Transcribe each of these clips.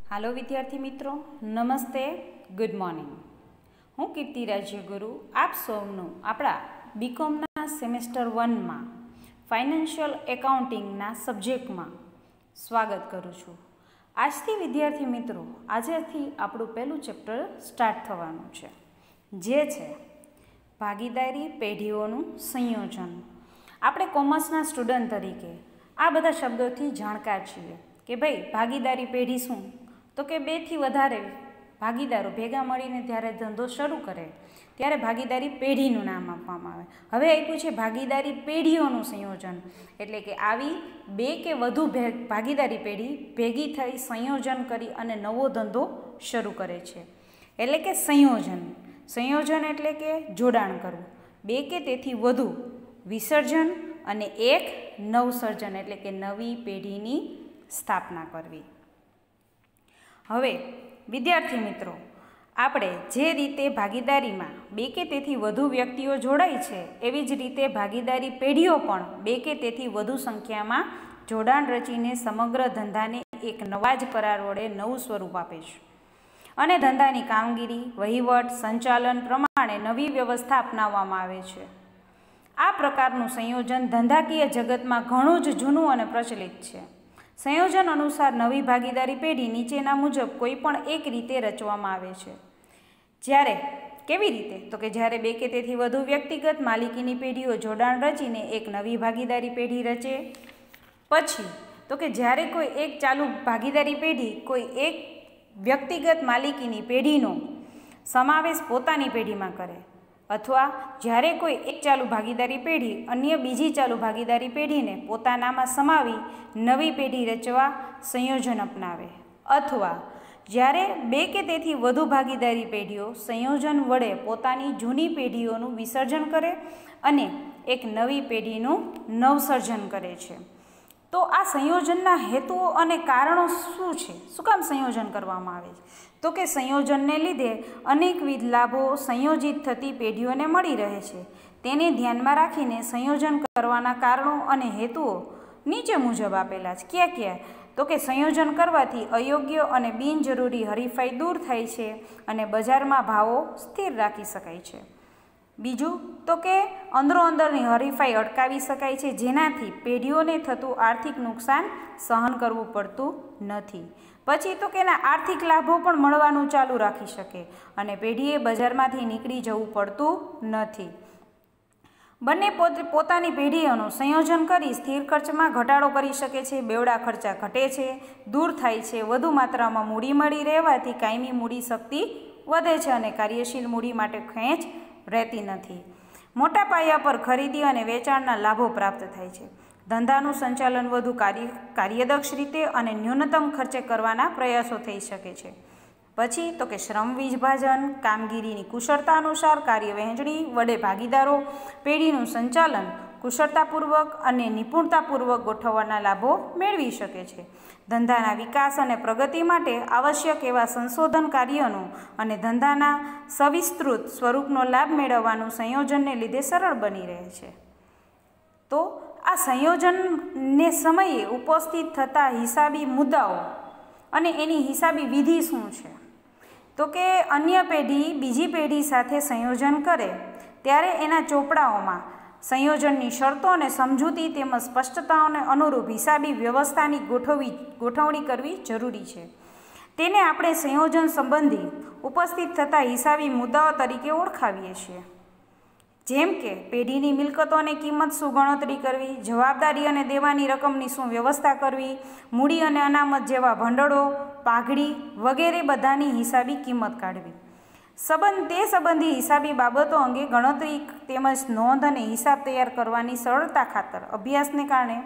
હાલો વિદ્યાર્થી મિત્રો, નમસ્તે, ગુડ મોર્નિંગ. હું કીર્તિ રાજ્યગુરુ આપ સૌનું આપણા બીકોમના સેમેસ્ટર 1માં ફાઇનાન્શિયલ એકાઉન્ટિંગના સબ્જેક્ટમાં સ્વાગત કરું છું. આજથી વિદ્યાર્થી મિત્રો, આજથી આપણું પહેલું ચેપ્ટર સ્ટાર્ટ થવાનું છે, જે છે ભાગીદારી પેઢીઓનું સંયોજન. આપણે કોમર્સના સ્ટુડન્ટ તરીકે આ બધા શબ્દોથી જાણકાર છીએ કે ભાઈ ભાગીદારી પેઢી શું, તો કે 2 થી વધારે ભાગીદારો ભેગા મળીને જ્યારે ધંધો શરૂ કરે ત્યારે ભાગીદારી પેઢીનું નામ આપવામાં આવે. હવે આપ્યું છે ભાગીદારી પેઢીઓનું સંયોજન, એટલે કે આવી 2 કે વધુ ભાગીદારી પેઢી ભેગી થઈ સંયોજન કરી અને નવો ધંધો શરૂ કરે છે, એટલે કે સંયોજન. સંયોજન એટલે કે જોડાણ કરવું, 2 કે તેથી વધુ વિસર્જન અને 1 નવસર્જન એટલે કે નવી પેઢીની સ્થાપના કરવી. હવે વિદ્યાર્થી મિત્રો, આપણે જે રીતે ભાગીદારીમાં 2 કે તેથી વધુ વ્યક્તિઓ જોડાય છે, એવી જ રીતે ભાગીદારી પેઢીઓ પણ 2 કે તેથી વધુ સંખ્યામાં જોડાણ રચીને સમગ્ર ધંધાને એક નવા જ કરાર વડે નવું સ્વરૂપ આપે છે અને ધંધાની કામગીરી, વહીવટ, સંચાલન પ્રમાણે નવી વ્યવસ્થા અપનાવવામાં આવે છે. આ પ્રકારનું સંયોજન ધંધાકીય જગતમાં ઘણું જ જૂનું અને પ્રચલિત છે. સંયોજન અનુસાર નવી ભાગીદારી પેઢી નીચેના મુજબ કોઈ પણ એક રીતે રચવામાં આવે છે. જ્યારે કેવી રીતે, તો કે જ્યારે 2 કે તેથી વધુ વ્યક્તિગત માલિકીની પેઢીઓ જોડાણ રચીને એક નવી ભાગીદારી પેઢી રચે. પછી તો કે જ્યારે કોઈ એક ચાલુ ભાગીદારી પેઢી કોઈ એક વ્યક્તિગત માલિકીની પેઢીનો સમાવેશ પોતાની પેઢીમાં કરે, અથવા જ્યારે કોઈ એક ચાલુ ભાગીદારી પેઢી અન્ય બીજી ચાલુ ભાગીદારી પેઢીને પોતાનામાં સમાવી નવી પેઢી રચવા સંયોજન અપનાવે, અથવા જ્યારે 2 કે તેથી વધુ ભાગીદારી પેઢીઓ સંયોજન વડે પોતાની જૂની પેઢીઓનું વિસર્જન કરે અને એક નવી પેઢીનું નવસર્જન કરે છે. તો આ સંયોજનના હેતુઓ અને કારણો શું છે? શું કામ સંયોજન કરવામાં આવે છે? તો કે સંયોજનને લીધે અનેકવિધ લાભો સંયોજિત થતી પેઢીઓને મળી રહે છે. તેને ધ્યાનમાં રાખીને સંયોજન કરવાના કારણો અને હેતુઓ નીચે મુજબ આપેલા છે. ક્યાં ક્યાં? તો કે સંયોજન કરવાથી અયોગ્ય અને બિનજરૂરી હરીફાઈ દૂર થાય છે અને બજારમાં ભાવો સ્થિર રાખી શકાય છે. બીજું તો કે અંદરોઅંદરની હરીફાઈ અટકાવી શકાય છે, જેનાથી પેઢીઓને થતું આર્થિક નુકસાન સહન કરવું પડતું નથી. પછી તો કે એના આર્થિક લાભો પણ મળવાનું ચાલુ રાખી શકે અને પેઢીએ બજારમાંથી નીકળી જવું પડતું નથી. બંને પોતાની પેઢીઓનું સંયોજન કરી સ્થિર ખર્ચમાં ઘટાડો કરી શકે છે, બેવડા ખર્ચા ઘટે છે, દૂર થાય છે, વધુ માત્રામાં મૂડી મળી રહેવાથી કાયમી મૂડી શક્તિ વધે છે અને કાર્યશીલ મૂડી માટે ખેંચ રહેતી નથી. મોટા પાયા પર ખરીદી અને વેચાણના લાભો પ્રાપ્ત થાય છે. ધંધાનું સંચાલન વધુ કાર્યદક્ષ રીતે અને ન્યૂનતમ ખર્ચે કરવાના પ્રયાસો થઈ શકે છે. પછી તો કે શ્રમ વિભાજન, કામગીરીની કુશળતા અનુસાર કાર્ય વહેંચણી વડે ભાગીદારો પેઢીનું સંચાલન કુશળતાપૂર્વક અને નિપુણતાપૂર્વક ગોઠવવાના લાભો મેળવી શકે છે. ધંધાના વિકાસ અને પ્રગતિ માટે આવશ્યક એવા સંશોધન કાર્યનું અને ધંધાના સવિસ્તૃત સ્વરૂપનો લાભ મેળવવાનું સંયોજનને લીધે સરળ બની રહે છે. તો આ સંયોજનને સમયે ઉપસ્થિત થતા હિસાબી મુદ્દાઓ અને એની હિસાબી વિધિ શું છે? તો કે અન્ય પેઢી બીજી પેઢી સાથે સંયોજન કરે ત્યારે એના ચોપડાઓમાં સંયોજનની શરતો અને સમજૂતી તેમજ સ્પષ્ટતાઓને અનુરૂપ હિસાબી વ્યવસ્થાની ગોઠવણી કરવી જરૂરી છે. તેને આપણે સંયોજન સંબંધી ઉપસ્થિત થતા હિસાબી મુદ્દાઓ તરીકે ઓળખાવીએ છીએ. જેમ કે પેઢીની મિલકતોની કિંમત શું ગણતરી કરવી, જવાબદારી અને દેવાની રકમની શું વ્યવસ્થા કરવી, મૂડી અને અનામત જેવા ભંડોળો, પાઘડી વગેરે બધાની હિસાબી કિંમત કાઢવી. તે સંબંધી હિસાબી બાબતો અંગે ગણતરી તેમજ નોંધ અને હિસાબ તૈયાર કરવાની સરળતા ખાતર અભ્યાસને કારણે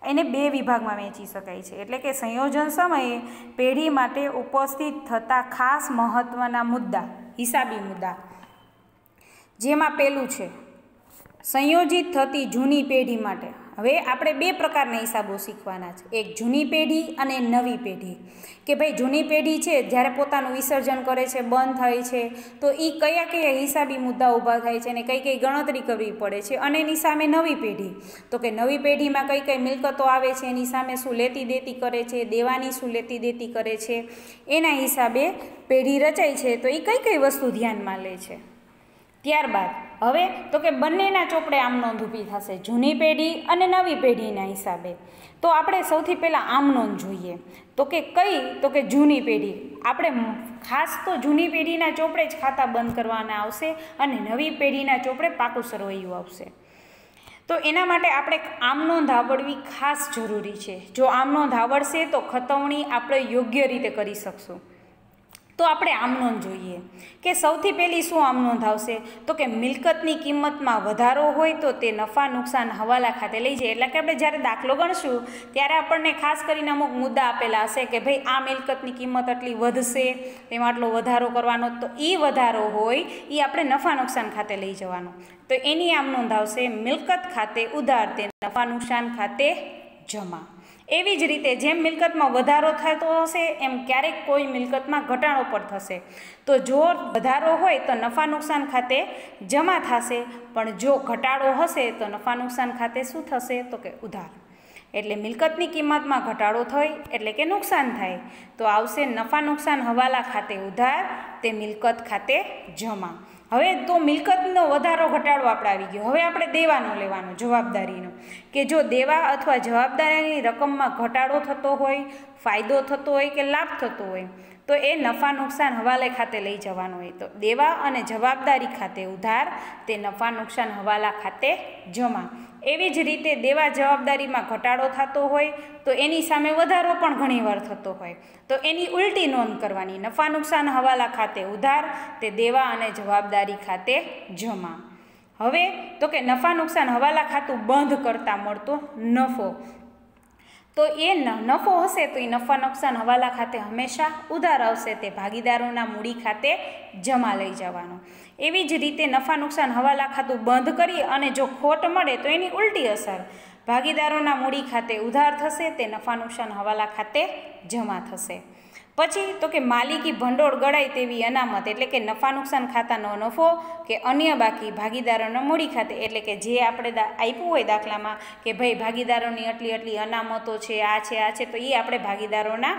એને 2 વિભાગમાં વહેંચી શકાય છે. એટલે કે સંયોજન સમયે પેઢી માટે ઉપસ્થિત થતા ખાસ મહત્ત્વના મુદ્દા, હિસાબી મુદ્દા, જેમાં પહેલું છે સંયોજિત થતી જૂની પેઢી માટે. હવે આપણે બે પ્રકારના હિસાબો શીખવાના છે, એક જૂની પેઢી અને નવી પેઢી. કે ભાઈ જૂની પેઢી છે જ્યારે પોતાનું વિસર્જન કરે છે, બંધ થાય છે, તો એ કયા કયા હિસાબી મુદ્દા ઊભા થાય છે અને કઈ કઈ ગણતરી કરવી પડે છે. અને એની સામે નવી પેઢી, તો કે નવી પેઢીમાં કઈ કઈ મિલકતો આવે છે, એની સામે શું લેતી દેતી કરે છે, દેવાની શું લેતી દેતી કરે છે, એના હિસાબે પેઢી રચાય છે. તો એ કઈ કઈ વસ્તુ ધ્યાનમાં લે છે. ત્યારબાદ હવે તો કે બંનેના ચોપડે આમ નોંધ ઊભી થશે, જૂની પેઢી અને નવી પેઢીના હિસાબે. તો આપણે સૌથી પહેલાં આમ નોંધ જોઈએ. તો કે કઈ, તો કે જૂની પેઢી. આપણે ખાસ તો જૂની પેઢીના ચોપડે જ ખાતા બંધ કરવાના આવશે અને નવી પેઢીના ચોપડે પાકું સરવૈયું આવશે. તો એના માટે આપણે આમ નોંધ આવડવી ખાસ જરૂરી છે. જો આમ નોંધ આવડશે તો ખતવણી આપણે યોગ્ય રીતે કરી શકશું. તો આપણે આમ નોંધ જોઈએ કે સૌથી પહેલી શું આમ નોંધ આવશે, તો કે મિલકતની કિંમતમાં વધારો હોય તો તે નફા નુકસાન હવાલા ખાતે લઈ જાય. એટલે કે આપણે જ્યારે દાખલો ગણશું ત્યારે આપણને ખાસ કરીને અમુક મુદ્દા આપેલા હશે કે ભાઈ આ મિલકતની કિંમત આટલી વધશે, તેમાં આટલો વધારો કરવાનો, તો એ વધારો હોય એ આપણે નફા નુકસાન ખાતે લઈ જવાનો. તો એની આમ નોંધ આવશે મિલકત ખાતે ઉધાર તે નફા નુકસાન ખાતે જમા. એવી જ રીતે જેમ મિલકતમાં વધારો થતો હશે એમ ક્યારેક કોઈ મિલકતમાં ઘટાડો પણ થશે. તો જો વધારો હોય તો નફા નુકસાન ખાતે જમા થશે, પણ જો ઘટાડો હશે તો નફા નુકસાન ખાતે શું થશે, તો કે ઉધાર. એટલે મિલકતની કિંમતમાં ઘટાડો થાય એટલે કે નુકસાન થાય તો આવશે નફા નુકસાન હવાલા ખાતે ઉધાર તે મિલકત ખાતે જમા. હવે તો મિલકતનો વધારો ઘટાડો આપણે આવી ગયો. હવે આપણે દેવાનો લેવાનો, જવાબદારીનો, કે જો દેવા અથવા જવાબદારીની રકમમાં ઘટાડો થતો હોય, ફાયદો થતો હોય કે લાભ થતો હોય તો એ નફા નુકસાન હવાલે ખાતે લઈ જવાનો હોય. તો દેવા અને જવાબદારી ખાતે ઉધાર તે નફા નુકસાન હવાલા ખાતે જમા. એવી જ રીતે દેવા જવાબદારીમાં ઘટાડો થતો હોય તો એની સામે વધારો પણ ઘણીવાર થતો હોય તો એની ઉલટી નોંધ કરવાની, નફા નુકસાન હવાલા ખાતે ઉધાર તે દેવા અને જવાબદારી ખાતે જમા. હવે તો કે નફા નુકસાન હવાલા ખાતું બંધ કરતાં મળતો નફો, તો એ નફો હશે તો એ નફા નુકસાન હવાલા ખાતે હંમેશા ઉધાર આવશે, તે ભાગીદારોના મૂડી ખાતે જમા લઈ જવાનો. એવી જ રીતે નફા નુકસાન હવાલા ખાતું બંધ કરી અને જો ખોટ મળે તો એની ઉલટી અસર, ભાગીદારોના મૂડી ખાતે ઉધાર થશે, તે નફા નુકસાન હવાલા ખાતે જમા થશે. પછી તો કે માલિકી ભંડોળ ગળાય તેવી અનામત, એટલે કે નફા નુકસાન ખાતાનો નફો કે અન્ય બાકી ભાગીદારોના મૂડી ખાતે, એટલે કે જે આપણે આપ્યું હોય દાખલામાં કે ભાઈ ભાગીદારોની આટલી આટલી અનામતો છે, આ છે આ છે, તો એ આપણે ભાગીદારોના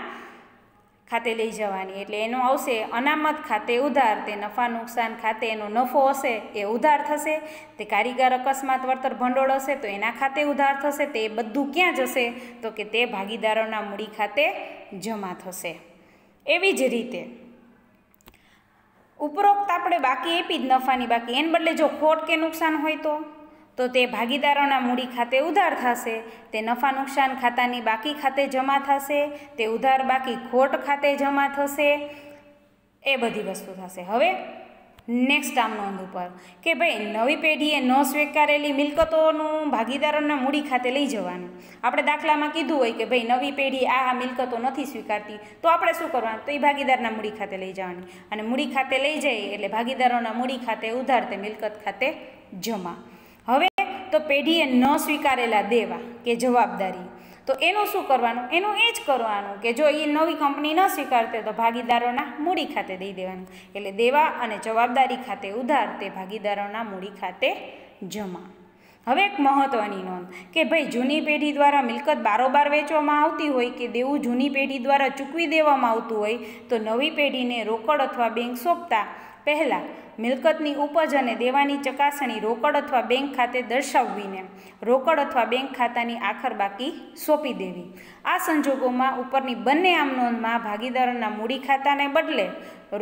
ખાતે લઈ જવાની. એટલે એનો આવશે અનામત ખાતે ઉધાર તે નફા નુકસાન ખાતે એનો નફો હશે એ ઉધાર થશે. તે કારીગર અકસ્માત વળતર ભંડોળ હશે તો એના ખાતે ઉધાર થશે. તે બધું ક્યાં જશે, તો કે તે ભાગીદારોના મૂડી ખાતે જમા થશે. એવી જ રીતે ઉપરોક્ત આપણે બાકી આપી જ નફાની બાકી, એને બદલે જો ખોટ કે નુકસાન હોય તો તે ભાગીદારોના મૂડી ખાતે ઉધાર થશે, તે નફા નુકસાન ખાતાની બાકી ખાતે જમા થશે, તે ઉધાર બાકી ખોટ ખાતે જમા થશે, એ બધી વસ્તુ થશે. હવે નેક્સ્ટ આમ નોંધ ઉપર કે ભાઈ નવી પેઢીએ ન સ્વીકારેલી મિલકતોનું ભાગીદારોના મૂડી ખાતે લઈ જવાનું. આપણે દાખલામાં કીધું હોય કે ભાઈ નવી પેઢી આ મિલકતો નથી સ્વીકારતી તો આપણે શું કરવાનું, તો એ ભાગીદારના મૂડી ખાતે લઈ જવાની. અને મૂડી ખાતે લઈ જઈએ એટલે ભાગીદારોના મૂડી ખાતે ઉધાર તે મિલકત ખાતે જમા. હવે તો પેઢીએ ન સ્વીકારેલા દેવા કે જવાબદારી, તો એનું શું કરવાનું, એનું એ જ કરવાનું કે જો એ નવી કંપની ન સ્વીકારતી તો ભાગીદારોના મૂડી ખાતે દઈ દેવાનું. એટલે દેવા અને જવાબદારી ખાતે ઉધાર તે ભાગીદારોના મૂડી ખાતે જમા. હવે એક મહત્ત્વની નોંધ કે ભાઈ જૂની પેઢી દ્વારા મિલકત બારોબાર વેચવામાં આવતી હોય કે દેવું જૂની પેઢી દ્વારા ચૂકવી દેવામાં આવતું હોય તો નવી પેઢીને રોકડ અથવા બેંક સોંપતા પહેલાં મિલકતની ઉપજ અને દેવાની ચકાસણી રોકડ અથવા બેંક ખાતે દર્શાવવીને રોકડ અથવા બેંક ખાતાની આખર બાકી સોંપી દેવી. આ સંજોગોમાં ઉપરની બંને આમ નોંધમાં ભાગીદારોના મૂડી ખાતાને બદલે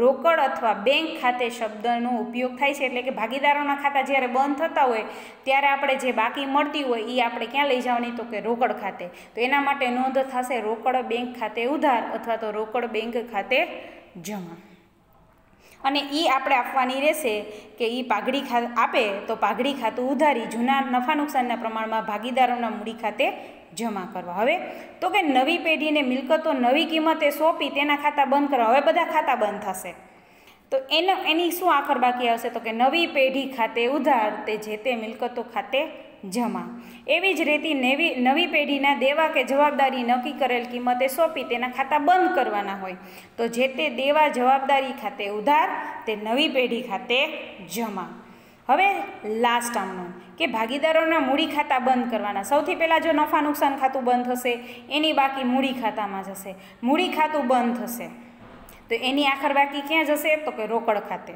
રોકડ અથવા બેંક ખાતે શબ્દનો ઉપયોગ થાય છે. એટલે કે ભાગીદારોના ખાતા જ્યારે બંધ થતા હોય ત્યારે આપણે જે બાકી મળતી હોય એ આપણે ક્યાં લઈ જવાની, તો કે રોકડ ખાતે. તો એના માટે નોંધ થશે રોકડ બેંક ખાતે ઉધાર અથવા તો રોકડ બેંક ખાતે જમા. અને એ આપણે આપવાની રહેશે કે એ પાઘડી આપે તો પાઘડી ખાતું ઉધારી જૂના નફા નુકસાનના પ્રમાણમાં ભાગીદારોના મૂડી ખાતે જમા કરવા. હવે તો કે નવી પેઢીને મિલકતો નવી કિંમતે સોંપી તેના ખાતા બંધ કરવા. હવે બધા ખાતા બંધ થશે તો એની શું આખર બાકી આવશે, તો કે નવી પેઢી ખાતે ઉધાર તે જે તે મિલકતો ખાતે જમા. એવી જ રીતે નવી પેઢીના દેવા કે જવાબદારી નક્કી કરેલ કિંમતે સોંપી તેના ખાતા બંધ કરવાના હોય તો જે તે દેવા જવાબદારી ખાતે ઉધાર તે નવી પેઢી ખાતે જમા. હવે લાસ્ટ આમનો કે ભાગીદારોના મૂડી ખાતા બંધ કરવાના. સૌથી પહેલાં જો નફા નુકસાન ખાતું બંધ થશે એની બાકી મૂડી ખાતામાં જશે. મૂડી ખાતું બંધ થશે તો એની આખર બાકી ક્યાં જશે તો કે રોકડ ખાતે.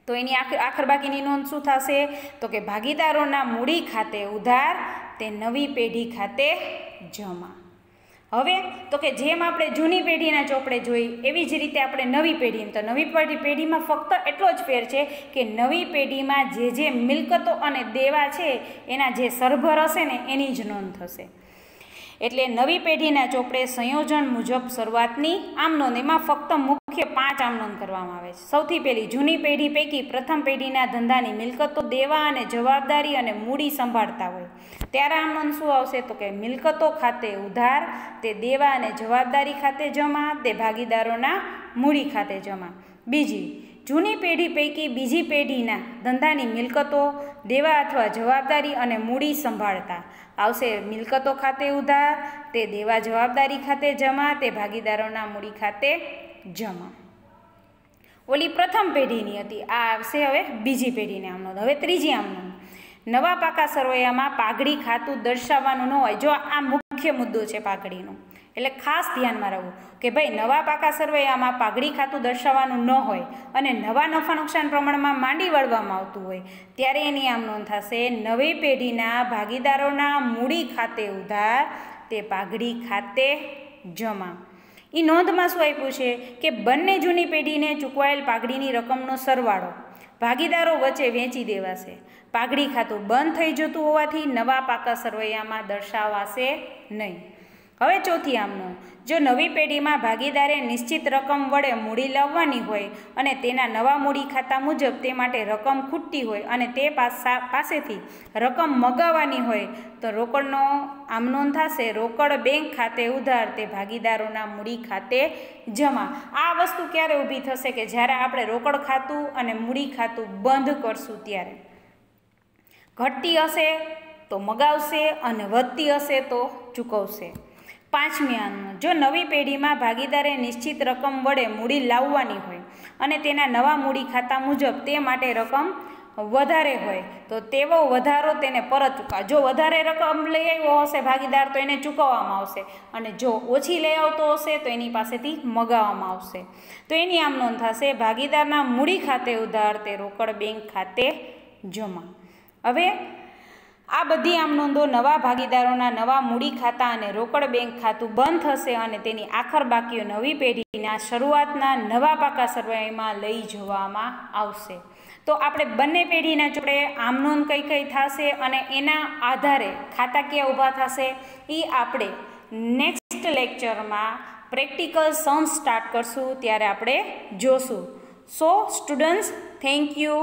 તો એની આખર બાકીની નોંધ શું થશે તો કે ભાગીદારોના મૂડી ખાતે ઉધાર તે નવી પેઢી ખાતે જમા. હવે તો કે જેમ આપણે જૂની પેઢીના ચોપડે જોઈ એવી જ રીતે આપણે નવી પેઢી, તો નવી પેઢીમાં ફક્ત એટલો જ ફેર છે કે નવી પેઢીમાં જે મિલકતો અને દેવા છે એના જે સરભર હશે ને એની જ નોંધ થશે. એટલે નવી પેઢીના ચોપડે સંયોજન મુજબ શરૂઆતની આમ નોંધ, એમાં ફક્ત મુખ્ય 5 આમ નોંધ કરવામાં આવે છે. સૌથી પહેલી, જૂની પેઢી પૈકી પ્રથમ પેઢીના ધંધાની મિલકતો, દેવા અને જવાબદારી અને મૂડી સંભાળતા હોય ત્યારે આમ નોંધ શું આવશે તો કે મિલકતો ખાતે ઉધાર તે દેવા અને જવાબદારી ખાતે જમા તે ભાગીદારોના મૂડી ખાતે જમા. બીજી, જૂની પેઢી પૈકી બીજી પેઢીના ધંધાની મિલકતો, દેવા અથવા જવાબદારી અને મૂડી સંભાળતા આવશે મિલકતો ખાતે ઉધાર તે દેવા જવાબદારી ખાતે જમા તે ભાગીદારોના મૂડી ખાતે જમા. ઓલી પ્રથમ પેઢીની હતી, આ આવશે હવે બીજી પેઢીને આમ નોંધ. હવે ત્રીજી આમ નોંધ, નવા પાકા સરવૈયામાં પાઘડી ખાતું દર્શાવવાનું ન હોય. જો આ મુખ્ય મુદ્દો છે પાઘડીનો, એટલે ખાસ ધ્યાનમાં રહેવું કે ભાઈ નવા પાકા સરવૈયામાં પાઘડી ખાતું દર્શાવવાનું ન હોય અને નવા નફા નુકસાન પ્રમાણમાં માંડી વળવામાં આવતું હોય ત્યારે એની આમ નોંધ થશે નવી પેઢીના ભાગીદારોના મૂડી ખાતે ઉધાર તે પાઘડી ખાતે જમા. એ નોંધમાં શું આપ્યું છે કે બંને જૂની પેઢીને ચૂકવાયેલ પાઘડીની રકમનો સરવાળો ભાગીદારો વચ્ચે વહેંચી દેવાશે. પાઘડી ખાતું બંધ થઈ જતું હોવાથી નવા પાકા સરવૈયામાં દર્શાવાશે નહીં. હવે ચોથી આમનો, જો નવી પેઢીમાં ભાગીદારે નિશ્ચિત રકમ વડે મૂડી લાવવાની હોય અને તેના નવા મૂડી ખાતા મુજબ તે માટે રકમ ખૂટતી હોય અને તે પાસેથી રકમ મગાવવાની હોય તો રોકડનો આમ નોંધ થશે રોકડ બેંક ખાતે ઉધાર તે ભાગીદારોના મૂડી ખાતે જમા. આ વસ્તુ ક્યારે ઊભી થશે કે જ્યારે આપણે રોકડ ખાતું અને મૂડી ખાતું બંધ કરશું ત્યારે. ઘટતી હશે તો મગાવશે અને વધતી હશે તો ચૂકવશે. પાંચમી આમનો, જો નવી પેઢીમાં ભાગીદારે નિશ્ચિત રકમ વડે મૂડી લાવવાની હોય અને તેના નવા મૂડી ખાતા મુજબ તે માટે રકમ વધારે હોય તો તેવો વધારો તેને પરત જો વધારે રકમ લઈ આવ્યો હશે ભાગીદાર તો એને ચૂકવવામાં આવશે અને જો ઓછી લઈ આવતો હશે તો એની પાસેથી મગાવવામાં આવશે. તો એની આમ નોંધ થશે ભાગીદારના મૂડી ખાતે ઉધાર તે રોકડ બેંક ખાતે જમા. હવે આ બધી આમ નોંધો નવા ભાગીદારોના નવા મૂડી ખાતા અને રોકડ બેંક ખાતું બંધ થશે અને તેની આખર બાકીઓ નવી પેઢીના શરૂઆતના નવા પાકા સરવૈયામાં લઈ જવામાં આવશે. તો આપણે બંને પેઢીના જોડે આમ નોંધ કઈ કઈ થશે અને એના આધારે ખાતા ક્યાં ઊભા થશે એ આપણે નેક્સ્ટ લેક્ચરમાં પ્રેક્ટિકલ સમ સ્ટાર્ટ કરશું ત્યારે આપણે જોશું. સો સ્ટુડન્ટ્સ, થેન્ક યુ.